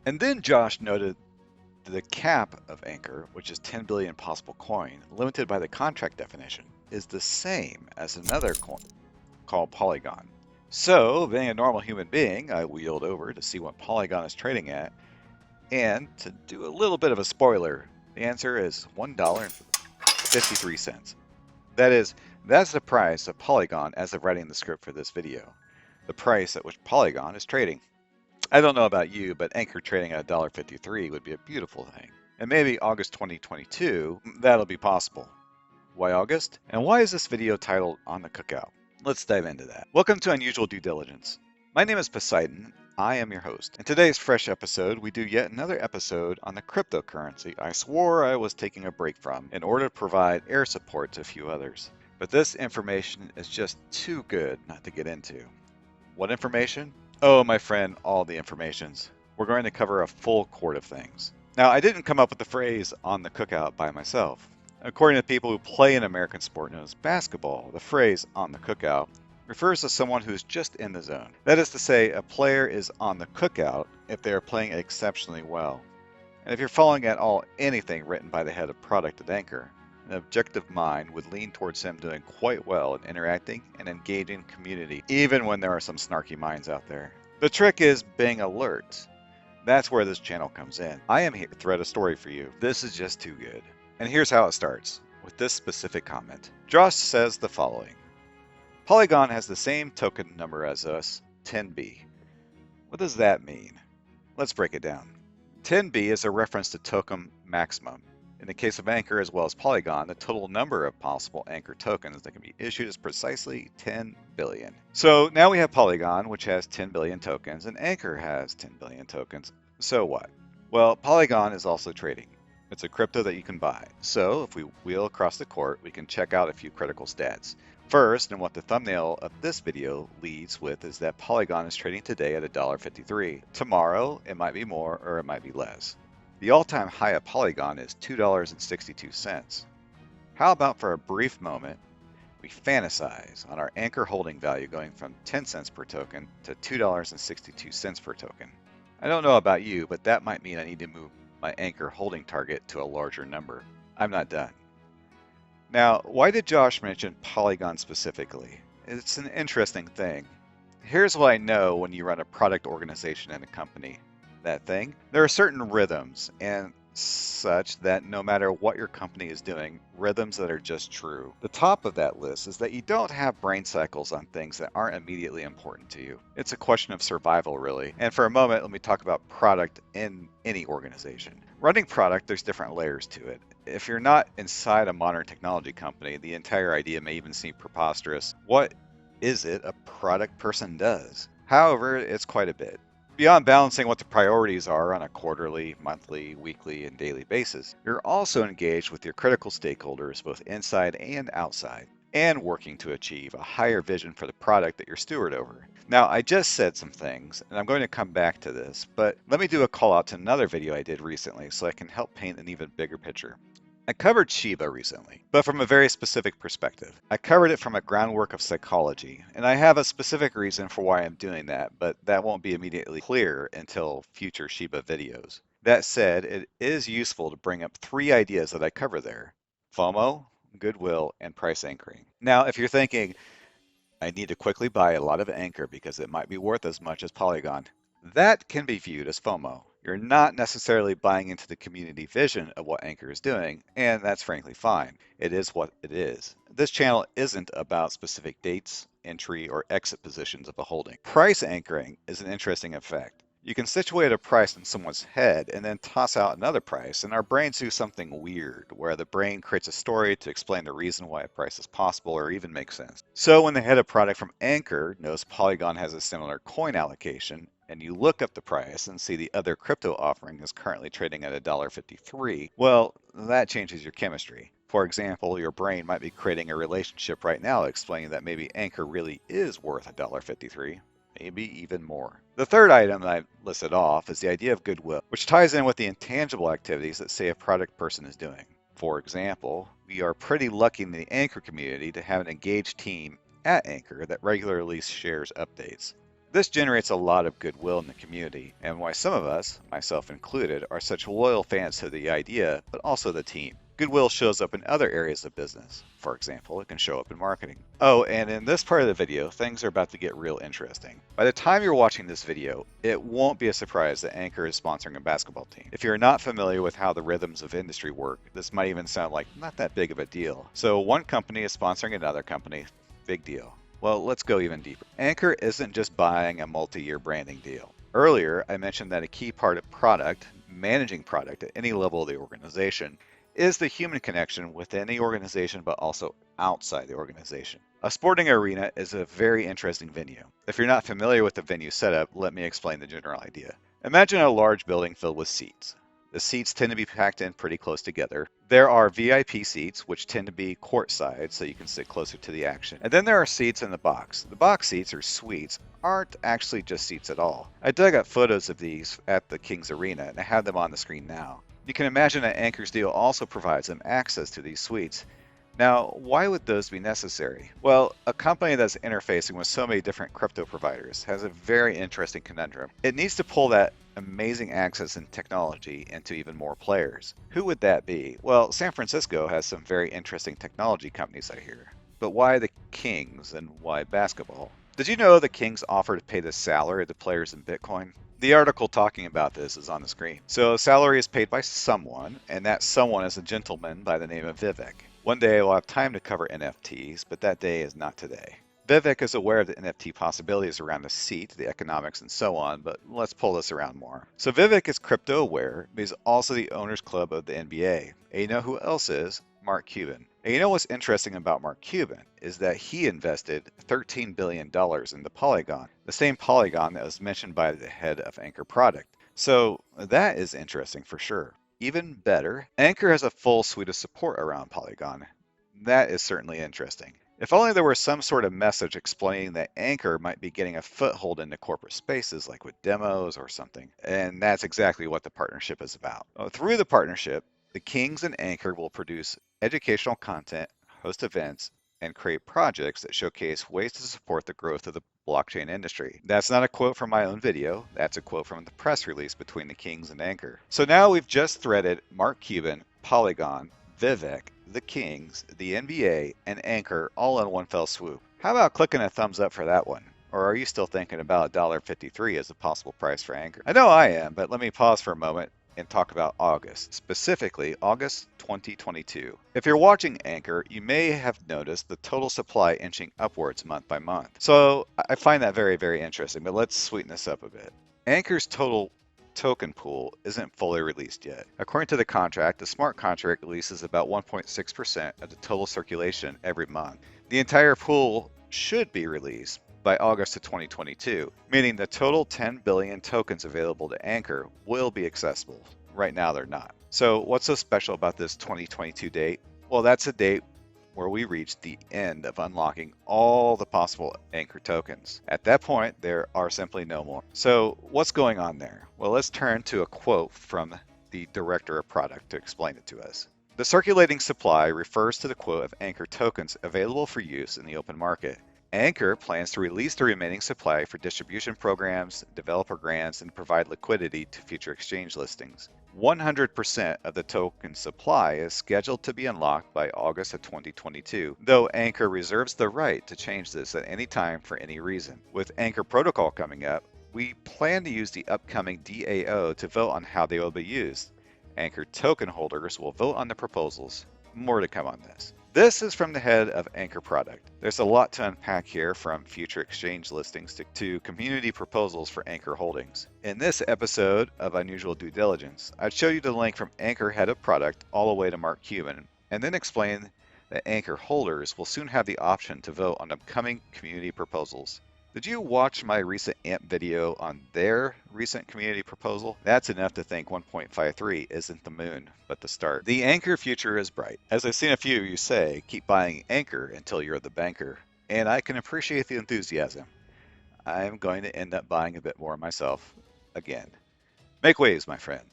And then Josh noted the cap of ANKR, which is 10 billion possible coin, limited by the contract definition, is the same as another coin called Polygon. So, being a normal human being, I wheeled over to see what Polygon is trading at, and to do a little bit of a spoiler, the answer is $1.53. That's the price of Polygon as of writing the script for this video, the price at which Polygon is trading. I don't know about you, but ANKR trading at $1.53 would be a beautiful thing. And maybe August 2022, that'll be possible. Why August? And why is this video titled On the Cookout? Let's dive into that. Welcome to Unusual Due Diligence. My name is Poseidon. I am your host. In today's fresh episode, we do yet another episode on the cryptocurrency I swore I was taking a break from in order to provide air support to a few others. But this information is just too good not to get into. What information? Oh, my friend, all the informations. We're going to cover a full court of things. Now, I didn't come up with the phrase on the cookout by myself. According to people who play an American sport known as basketball, the phrase on the cookout refers to someone who is just in the zone. That is to say, a player is on the cookout if they are playing exceptionally well. And if you're following at all anything written by the head of product at ANKR, an objective mind would lean towards him doing quite well in interacting and engaging community, even when there are some snarky minds out there. The trick is being alert. That's where this channel comes in. I am here to thread a story for you. This is just too good. And here's how it starts, with this specific comment. Josh says the following. Polygon has the same token number as us, 10B. What does that mean? Let's break it down. 10B is a reference to token maximum. In the case of ANKR as well as Polygon, the total number of possible ANKR tokens that can be issued is precisely 10 billion. So now we have Polygon, which has 10 billion tokens, and ANKR has 10 billion tokens. So what? Well, Polygon is also trading. It's a crypto that you can buy. So if we wheel across the court, we can check out a few critical stats. First, and what the thumbnail of this video leads with, is that Polygon is trading today at $1.53. Tomorrow, it might be more or it might be less. The all-time high of Polygon is $2.62. How about for a brief moment, we fantasize on our ANKR holding value going from 10 cents per token to $2.62 per token. I don't know about you, but that might mean I need to move my ANKR holding target to a larger number. I'm not done. Now, why did Josh mention Polygon specifically? It's an interesting thing. Here's what I know when you run a product organization in a company. That thing. There are certain rhythms and such that no matter what your company is doing, rhythms that are just true. The top of that list is that you don't have brain cycles on things that aren't immediately important to you. It's a question of survival, really. And for a moment, let me talk about product in any organization. Running product, there's different layers to it. If you're not inside a modern technology company, the entire idea may even seem preposterous. What is it a product person does? However, it's quite a bit. Beyond balancing what the priorities are on a quarterly, monthly, weekly, and daily basis, you're also engaged with your critical stakeholders both inside and outside, and working to achieve a higher vision for the product that you're steward over. Now, I just said some things, and I'm going to come back to this, but let me do a call out to another video I did recently so I can help paint an even bigger picture. I covered Shiba recently, but from a very specific perspective. I covered it from a groundwork of psychology, and I have a specific reason for why I'm doing that, but that won't be immediately clear until future Shiba videos. That said, it is useful to bring up 3 ideas that I cover there: FOMO, goodwill, and price anchoring. Now, if you're thinking, I need to quickly buy a lot of ANKR because it might be worth as much as Polygon, that can be viewed as FOMO. You're not necessarily buying into the community vision of what ANKR is doing, and that's frankly fine. It is what it is. This channel isn't about specific dates, entry, or exit positions of a holding. Price anchoring is an interesting effect. You can situate a price in someone's head and then toss out another price, and our brains do something weird, where the brain creates a story to explain the reason why a price is possible or even makes sense. So when the head of product from ANKR knows Polygon has a similar coin allocation, and you look up the price and see the other crypto offering is currently trading at $1.53, well, that changes your chemistry. For example, your brain might be creating a relationship right now explaining that maybe ANKR really is worth $1.53, maybe even more. The third item that I listed off is the idea of goodwill, which ties in with the intangible activities that, say, a product person is doing. For example, we are pretty lucky in the ANKR community to have an engaged team at ANKR that regularly shares updates. This generates a lot of goodwill in the community, and why some of us, myself included, are such loyal fans to the idea, but also the team. Goodwill shows up in other areas of business. For example, it can show up in marketing. Oh, and in this part of the video, things are about to get real interesting. By the time you're watching this video, it won't be a surprise that ANKR is sponsoring a basketball team. If you're not familiar with how the rhythms of industry work, this might even sound like not that big of a deal. So one company is sponsoring another company, big deal. Well, let's go even deeper. ANKR isn't just buying a multi-year branding deal. Earlier, I mentioned that a key part of product, managing product at any level of the organization, is the human connection within the organization but also outside the organization. A sporting arena is a very interesting venue. If you're not familiar with the venue setup, let me explain the general idea. Imagine a large building filled with seats. The seats tend to be packed in pretty close together. There are VIP seats, which tend to be courtside, so you can sit closer to the action. And then there are seats in the box. The box seats, or suites, aren't actually just seats at all. I dug up photos of these at the Kings Arena, and I have them on the screen now. You can imagine that ANKR's deal also provides them access to these suites. Now, why would those be necessary? Well, a company that's interfacing with so many different crypto providers has a very interesting conundrum. It needs to pull that amazing access and technology into even more players. Who would that be? Well, San Francisco has some very interesting technology companies, I hear. But why the Kings and why basketball? Did you know the Kings offer to pay the salary of the players in Bitcoin? The article talking about this is on the screen. So salary is paid by someone, and that someone is a gentleman by the name of Vivek. One day we'll have time to cover NFTs, but that day is not today. Vivek is aware of the NFT possibilities around the seat, the economics, and so on, but let's pull this around more. So Vivek is crypto aware, but he's also the owner's club of the NBA. And you know who else is? Mark Cuban. And you know what's interesting about Mark Cuban is that he invested $13 billion into Polygon, the same Polygon that was mentioned by the head of ANKR Product. So that is interesting for sure. Even better, ANKR has a full suite of support around Polygon. That is certainly interesting. If only there were some sort of message explaining that ANKR might be getting a foothold into corporate spaces like with demos or something. And that's exactly what the partnership is about. Through the partnership, the Kings and ANKR will produce educational content, host events, and create projects that showcase ways to support the growth of the blockchain industry. That's not a quote from my own video, that's a quote from the press release between the Kings and ANKR. So now we've just threaded Mark Cuban, Polygon, Vivek, the Kings, the NBA, and ANKR all in one fell swoop. How about clicking a thumbs up for that one? Or are you still thinking about $1.53 as a possible price for ANKR? I know I am, but let me pause for a moment and talk about August, specifically August 2022. If you're watching ANKR, you may have noticed the total supply inching upwards month by month. So I find that very, very interesting, but let's sweeten this up a bit. ANKR's total token pool isn't fully released yet. According to the contract, the smart contract releases about 1.6% of the total circulation every month. The entire pool should be released by August of 2022, meaning the total 10 billion tokens available to ANKR will be accessible. Right now they're not. So what's so special about this 2022 date? Well, that's a date where we reach the end of unlocking all the possible ANKR tokens. At that point, there are simply no more. So what's going on there? Well, let's turn to a quote from the director of product to explain it to us. The circulating supply refers to the quote of ANKR tokens available for use in the open market. ANKR plans to release the remaining supply for distribution programs, developer grants, and provide liquidity to future exchange listings. 100% of the token supply is scheduled to be unlocked by August of 2022, though ANKR reserves the right to change this at any time for any reason. With ANKR Protocol coming up, we plan to use the upcoming DAO to vote on how they will be used. ANKR token holders will vote on the proposals. More to come on this. This is from the head of ANKR Product. There's a lot to unpack here, from future exchange listings to community proposals for ANKR holdings. In this episode of Unusual Due Diligence, I'd show you the link from ANKR Head of Product all the way to Mark Cuban, and then explain that ANKR holders will soon have the option to vote on upcoming community proposals. Did you watch my recent AMP video on their recent community proposal? That's enough to think 1.53 isn't the moon, but the start. The ANKR future is bright. As I've seen a few of you say, keep buying ANKR until you're the banker. And I can appreciate the enthusiasm. I'm going to end up buying a bit more myself again. Make waves, my friend.